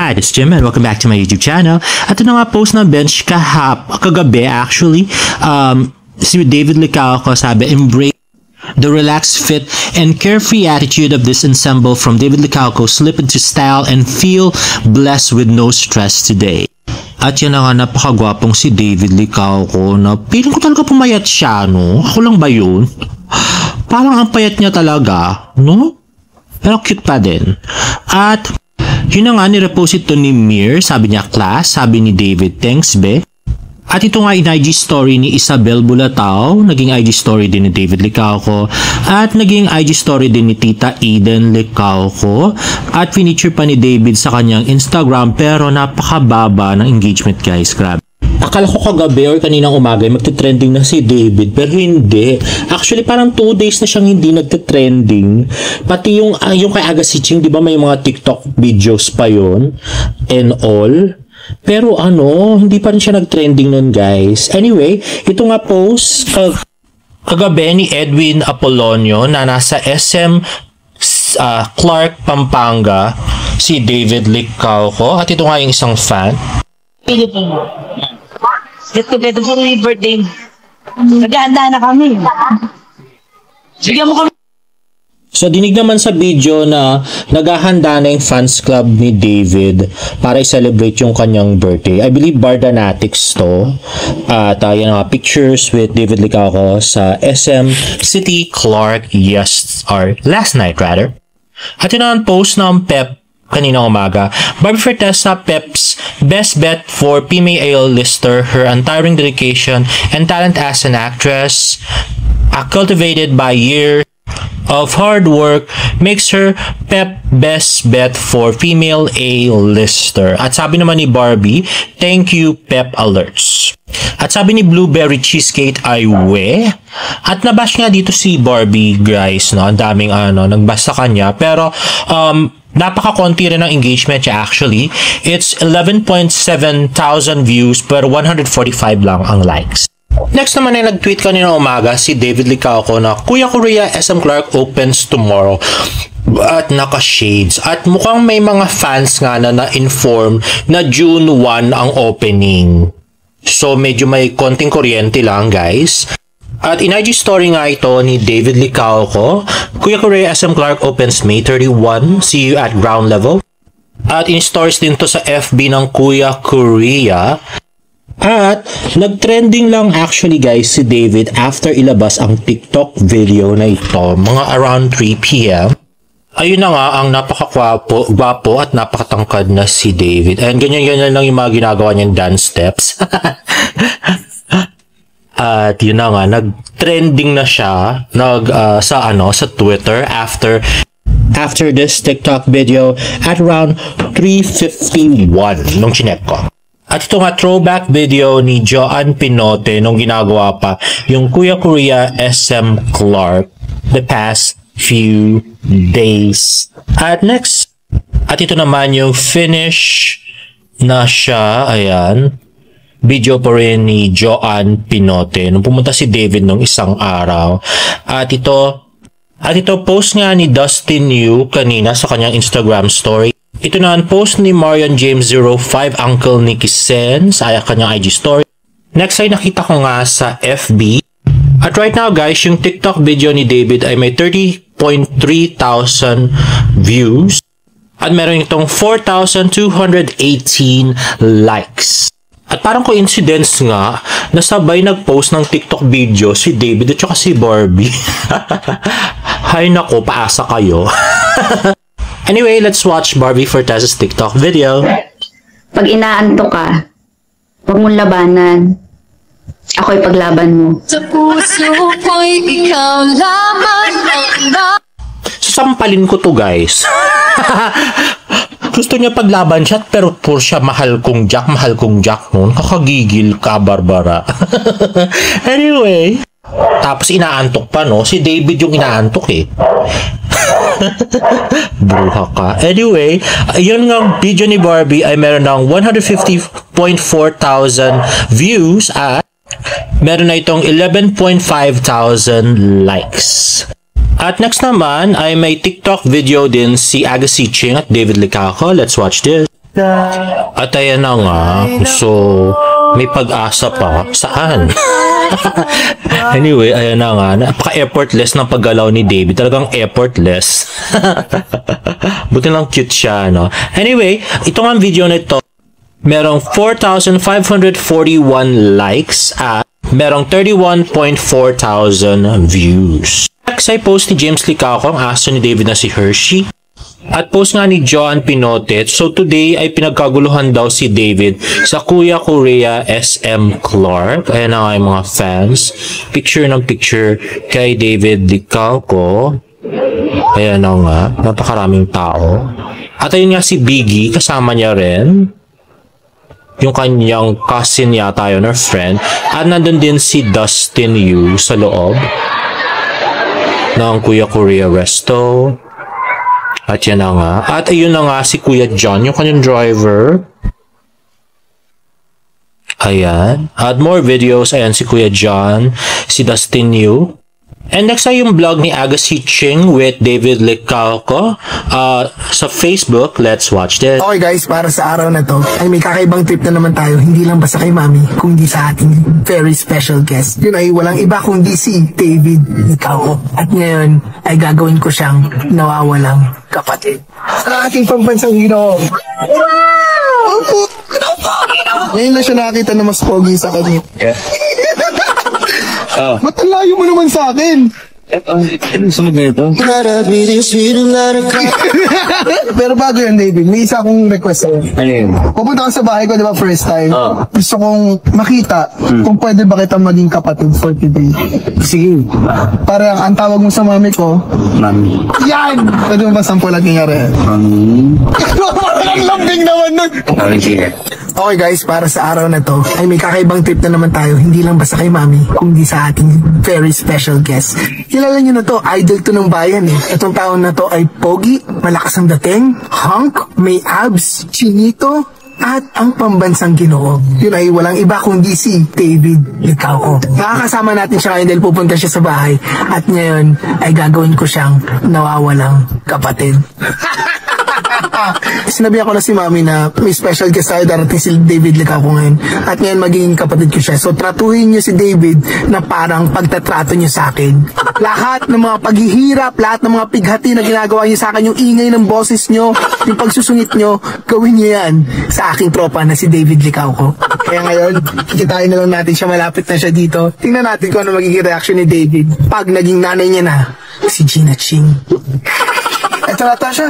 Hi, this is Jim and welcome back to my YouTube channel. At ito na nga post ng bench kagabi actually. Si David Licauco sabi, embrace the relaxed, fit, and carefree attitude of this ensemble from David Licauco. Slip into style and feel blessed with no stress today. At yan na nga, napakagwapong si David Licauco na feeling ko talaga pumayat siya, no? Ako lang ba yun? Parang ang payat niya talaga, no? Pero cute pa din. At yun na nga, nirepost ito ni Mir. Sabi niya, class. Sabi ni David, thanks, be. At ito nga, in-IG story ni Isabel Bulatao. Naging IG story din ni David Licauco. At naging IG story din ni Tita Eden Licauco. At feature pa ni David sa kanyang Instagram. Pero napakababa ng engagement, guys. Grabe. Akala ko kagabi or kaninang umaga magte-trending na si David, pero hindi. Actually, parang 2 days na siyang hindi nagte-trending. Pati yung kay Aga Siching, di ba may mga TikTok videos pa yon and all. Pero hindi pa rin siya nag-trending nun, guys. Anyway, ito nga post kagabi ni Edwin Apolonio na nasa SM Clark, Pampanga, si David Licauco. At ito nga yung isang fan. Get together for my birthday. Nag-aanda na kami. Bigyan mo kami. So, dinig naman sa video na naghahanda na yung fans club ni David para i-celebrate yung kanyang birthday. I believe Bardanatics to. At yan nga, pictures with David Licauco sa SM City Clark last night rather. At yun ang post ng Pep kanina umaga. Barbie Forteza, Pep's best bet for female A-lister, her untiring dedication and talent as an actress, cultivated by years of hard work, makes her Pep best bet for female A-lister. At sabi naman ni Barbie, thank you Pep alerts. At sabi ni Blueberry Cheesecake ay we. At nabash nga dito si Barbie, guys, no? Ang daming nagbasa kanya. Pero napaka-konti rin ng engagement niya actually. It's 11.7 thousand views pero 145 lang ang likes. Next naman ay nag-tweet kanina umaga si David Licauco na Kuya Korea SM Clark opens tomorrow. At naka-shades. At mukhang may mga fans nga na-inform na June 1 ang opening. So medyo may konting kuryente lang, guys. At in-IG story nga ito ni David Licauco, Kuya Korea SM Clark opens May 31, see you at ground level. At in-stories din to sa FB ng Kuya Korea. At nag-trending lang actually, guys, si David after ilabas ang TikTok video na ito, mga around 3 p.m. Ayun na nga, ang napaka-gwapo at napakatangkad na si David. And ganyan-ganyan lang yung mga ginagawa niyang dance steps. At yun na nga, nag-trending na siya sa Twitter after this TikTok video at around 3:51 nung chinek ko. At ito nga, throwback video ni Joanne Pinote nung ginagawa pa yung Kuya Korea SM Clark the past few days. At next, at ito naman yung finish na siya, ayan. Video po rin ni Joanne Pinote nung pumunta si David nung isang araw. At ito post nga ni Dustin Yu kanina sa kanyang Instagram story. Ito na ang post ni Marion James 05, Uncle Nicky Sen sa kanyang IG story. Next ay nakita ko nga sa FB. At right now, guys, yung TikTok video ni David ay may 30.3 thousand views. At meron itong 4,218 likes. At parang coincidence nga, nasabay nag-post ng TikTok video si David at saka si Barbie. Hay nako, paasa kayo. Anyway, let's watch Barbie Forteza's TikTok video. Pag inaantok ka, huwag mong labanan. Ako'y paglaban mo. Sa puso ko'y ikaw lamang ang sampalin ko to, guys. Gusto niya paglaban siya, pero puro siya mahal kong Jack noon. Kakagigil ka, Barbara. Anyway, tapos inaantok pa, no? Si David yung inaantok eh. Bruha ka. Anyway, yun nga video ni Barbie ay meron ng 150.4 thousand views at meron na itong 11.5 thousand likes. At next naman ay may TikTok video din si Aga Siching at David Licauco. Let's watch this. At ayan na nga. So, may pag-asa pa. Saan? Anyway, ayan na nga. Napaka-effortless ng paggalaw ni David. Talagang effortless. Buti lang cute siya, no? Anyway, ito nga video na ito. Merong 4,541 likes at merong 31.4 thousand views. Next ay post ni James Licauco, ang aso ni David na si Hershey. At post nga ni John Pinotet. So today ay pinagkaguluhan daw si David sa Kuya Korea SM Clark. Ayan na nga yung mga fans. Picture ng picture kay David Licauco. Ayan na nga. Napakaraming tao. At ayun nga si Biggie. Kasama niya rin. Yung kanyang cousin yata yun or friend. At nandun din si Dustin Yu sa loob ng Kuya Korea Resto. At yan na nga. At ayun na nga si Kuya John, yung kanyang driver. Ayan. At more videos. Ayan si Kuya John, si Dustin Yu. And next ay yung vlog ni Agassi Ching with David Licauco sa Facebook. Let's watch this. Okay guys, para sa araw na to ay may kakaibang trip na naman tayo. Hindi lang basta kay Mami, kundi sa ating very special guest. Yun ay walang iba kundi si David Licauco. At ngayon ay gagawin ko siyang nawawalang kapatid. Sa ating pambansang hero. Wow! Ngayon lang siya nakakita na mas pogi sa kanya. Yeah. Oh. Ba't ang layo mo naman sa akin? Ano sunod na ito? Pero bago yan, David, may isa akong request sa'yo. Ano yun? Pupunta ka sa bahay ko, di ba, first time? Oh. Gusto kong makita kung pwede ba kita maging kapatid for today. Sige. Para ang tawag mo sa mami ko, Mami. yan! Pwede mo ba sample at nangyari? Mami. Parang lambing naman nun! Okay, sige. Okay guys, para sa araw na to ay may kakaibang trip na naman tayo. Hindi lang basta kay Mami, kundi sa ating very special guest. Kilala nyo na to, idol to ng bayan eh. Itong taon na to ay pogi, malakas ang dating, hunk, may abs, chinito, at ang pambansang Ginoo. Yun ay walang iba kundi si David Licauco. Nakakasama natin siya ngayon dahil pupunta siya sa bahay. At ngayon ay gagawin ko siyang nawawalang kapatid. Sinabi ako na si Mami na may special guest tayo, darating si David Licauco ngayon. At ngayon magiging kapatid ko siya. So tratuhin niyo si David na parang pagtatrato niyo sa akin. Lahat ng mga paghihirap, lahat ng mga pighati na ginagawa niyo sa akin, yung ingay ng boses niyo, yung pagsusungit niyo, gawin niyo yan sa aking tropa na si David Licauco. Kaya ngayon, kikitain na lang natin siya, malapit na siya dito. Tingnan natin kung ano magiging reaction ni David pag naging nanay niya na si Gina Ching. Ito nata siya.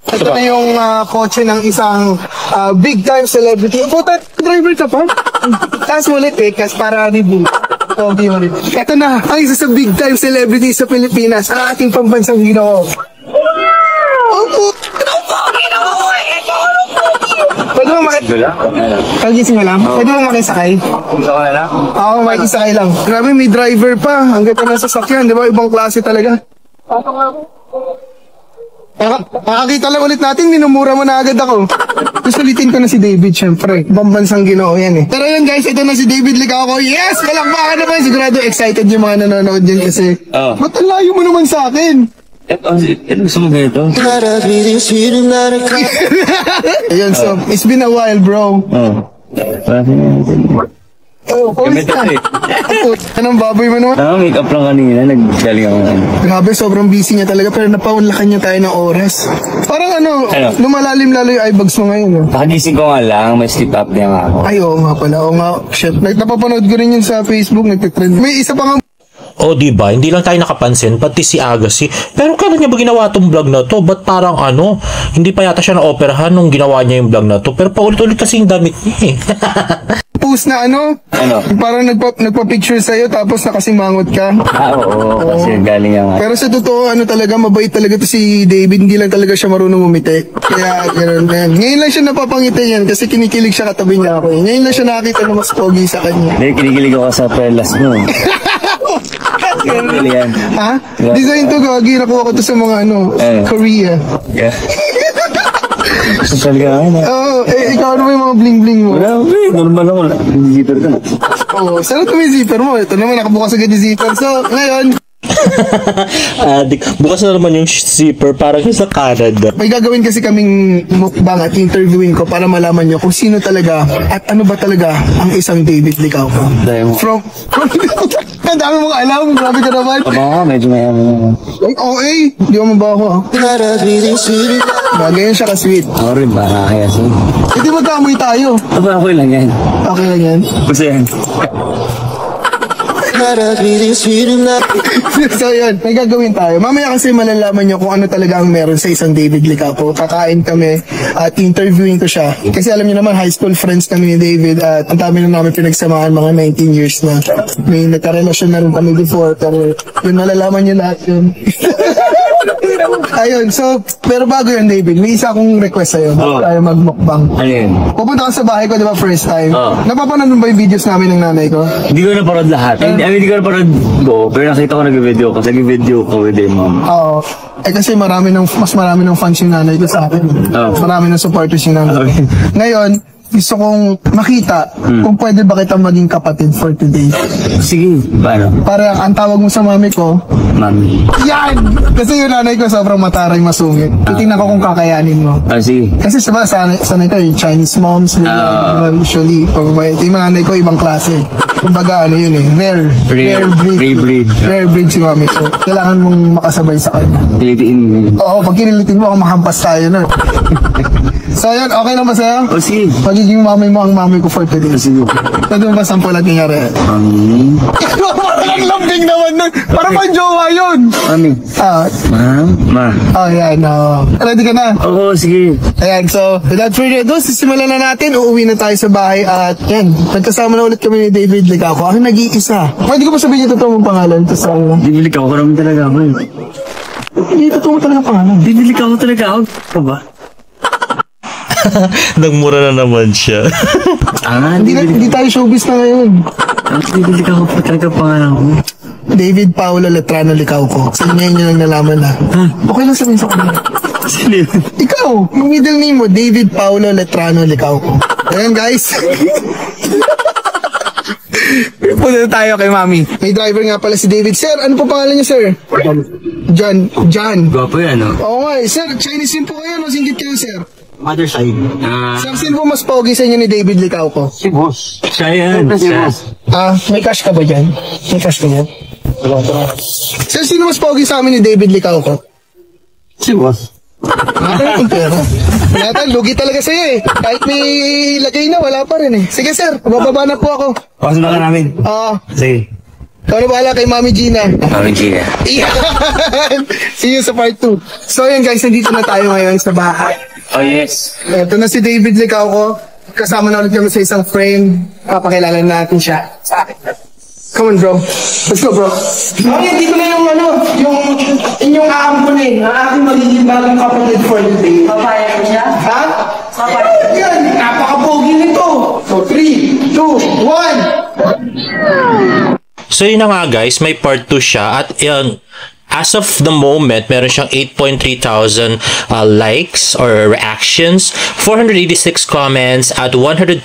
Ito na yung kotse ng isang big time celebrity. Puta, driver ka pa? Taas mo ulit eh, kasi para review. Okay, ulit. Ito na, ang isa sa big time celebrity sa Pilipinas, ang ating pambansang hero. Pwede mo kagising mo lang? Pwede mo makisakay? Sakay na? Oo, makisakay lang. Grabe, may driver pa. Ang ganda ng sasakyan, di ba? Ibang klase talaga. Nakakita lang ulit natin, minumura mo na agad ako. Susulitin ko na si David, syempre. Pambansang Ginoo yan eh. Pero yun guys, ito na si David Licauco. Yes! Palakpakan naman! Sigurado excited yung mga nanonood dyan kasi. Ba't ang layo mo naman sa akin? Ano sunod na ito? Ayun, so, it's been a while, bro. Oh, kumusta? Anong baboy mo naman? Make-up lang kanina, naggaling ako. Grabe, sobrang busy niya talaga, pero napaunlakan niya tayo ng oras. Parang lumalalim lalo yung eyebags mo ngayon. Nakagising ko nga lang, may sleep up niya nga ako. Ay, oo nga pala, oo nga. Shit, napapanood ko rin yun sa Facebook, nagtitrend. May isa pa nga. O diba, hindi lang tayo nakapansin, pati si Agassi. Pero kailan niya ba ginawa tong vlog na to? Ba't parang hindi pa yata siya na-operahan nung ginawa niya yung vlog na to. Pero paulit-ulit kasi yung damit niya eh. Post na parang nagpa-picture sa'yo tapos nakasimangot ka. Oo, kasi galing nga. Pero sa totoo, talaga, mabait talaga to si David. Hindi lang talaga siya marunong umiti. Kaya, gano'n. Ngayon lang siya napapangiti yan kasi kinikilig siya katabi niya ako. Ngayon lang siya nakakita na mas pogi sa kanya. Hindi, kinikilig ako sa pelas mo. Yan. Ha? Design to, gagi. Nakuha ko to sa mga Korea. Yeah. Social ka nga. Oo, ikaw ano ba yung mga bling-bling mo? Wala, normal ako. Zipper ka na. Oo, sana ito may zipper mo. Ito naman, nakabukas agad yung zipper. So, ngayon, Bukas na naman yung zipper parang sa Canada. May gagawin kasi kaming mukbang at interviewing ko para malaman nyo kung sino talaga at ano ba talaga ang isang David Licauco. Dahil mo. From ang dami mong alam, grabe ka naman. Aba, medyo may ano. Ay, okay, hindi mo mabaho. Ganyan siya ka-sweet. Ako rin, para kaya siya. Hindi magkamoy tayo. Aba, okay lang yan. Okay lang yan. Basta yan. So yun, may gagawin tayo. Mamaya kasi malalaman nyo kung ano talaga ang meron sa isang David Licauco. Kakain kami at interviewing ko siya. Kasi alam niyo naman, high school friends kami ni David at ang dami na namin pinagsamahan, mga 19 years na. May nagkarelasyon na rin kami before, pero yun, malalaman nyo lahat yun. Ayun, so, pero bago yun, David, may isa akong request sa'yo. Oh. Tayo magmukbang. Ano yun? Pupunta ka sa bahay ko, di ba, first time? Oh. Napapanood mo ba yung videos namin ng nanay ko? Hindi ko naparod lahat. Hindi ko naparod go, pero nakita ko nag-video ko. Nag-video ko with your mom. Oo. Kasi mas marami ng fans yung nanay ko sa akin. Oh. Marami ng supporters yung nanay ko. Okay. Ngayon, gusto kong makita kung pwede ba kita maging kapatid for today. Sige, paano? Para ang tawag mo sa mami ko, Mami. yan! Kasi yung nanay ko sobrang mataray masungit. Titingnan ko kung kakayanin mo. Ah, sige. Kasi sabay, sanay ito, yung Chinese moms, usually, yung nanay ko, ibang klase. Kumbaga, ano yun eh, rare breed. Rare breed si mami. So, kailangan mong makasabay sa kanya. Pilitiin mo. Oo, pag kinilitin mo, ako makampas tayo na. So, yun, okay lang ba sa'yo? Oh, sige. Pagiging mami mo ang mami ko for today. Sige. Pwede mo ba sample at nangyari? Mami. Parang lambing naman nun. Parang pang jowa yun. Mami. Ah, Ma'am. Ma. oh, yan. Ready ka na? Oo, sige. Ayan, so, without further ado, sisimulan na natin. Uuwi na tayo sa bahay at yan, nagkasama na ulit kami ni David Licauco. Ako nag-iisa. Pwede ko ba sabihin yung totoo mong pangalan? Bibili ka ako naman talaga ako eh. Hindi, totoo mo talaga pangalan. Bibili ka ako talaga ako. Ito ba? Nagmura na naman siya. Hindi tayo showbiz na ngayon. Bibili ka ako pa talaga pangalan ko. David Paulo Letrano Licauco. Sa inyo nyo lang nalaman na. Okay lang sabihin sa kanila. Sino yun? Ikaw, yung middle name mo, David Paulo Letrano Licauco. Ayan guys. Punta na tayo kay Mami. May driver nga pala si David. Sir, ano po pangalan niya, sir? John. Gwapo yan, no? Oo nga eh. Sir, Chinese yun po kayo. No? Singgit kayo, sir. Mother side. Sir, sino po mas pogi sa inyo ni David Licauco? Si boss. Siya yan. May cash ka ba dyan? May cash ka dyan? Sir, sino mas pogi sa amin ni David Licauco? Si boss. Wala akong pera. Wala tayo, lugi talaga sa'yo eh. Kahit may lagay na, wala pa rin eh. Sige sir, bababa na po ako. Pasok na ka namin. Sige. Ikaw na bahala kay Mami Gina. Mami Gina. Yan! See you sa part 2. So yun guys, nandito na tayo ngayon sa bahay. Oh yes. Ito na si David Licauco. Kasama na ulit kami sa isang frame. Papakilala natin siya sa akin. Come on bro. Let's go bro. Okay, dito na yung yung inyong aampunin. Ang aking magiging bagong kapatid for the day. Papaya ko siya? Ha? Yan, napaka-pogi nito. So 3, 2, 1. So yun na nga guys, may part 2 siya at as of the moment, meron siyang 8.3 thousand likes or reactions, 486 comments at 102,000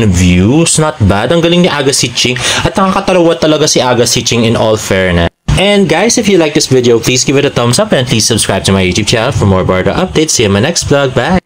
views. Not bad. Ang galing ni Aga Siching at nakakatalawa talaga si Aga Siching in all fairness. And guys, if you like this video, please give it a thumbs up and please subscribe to my YouTube channel for more Barda updates. See you in my next vlog. Bye!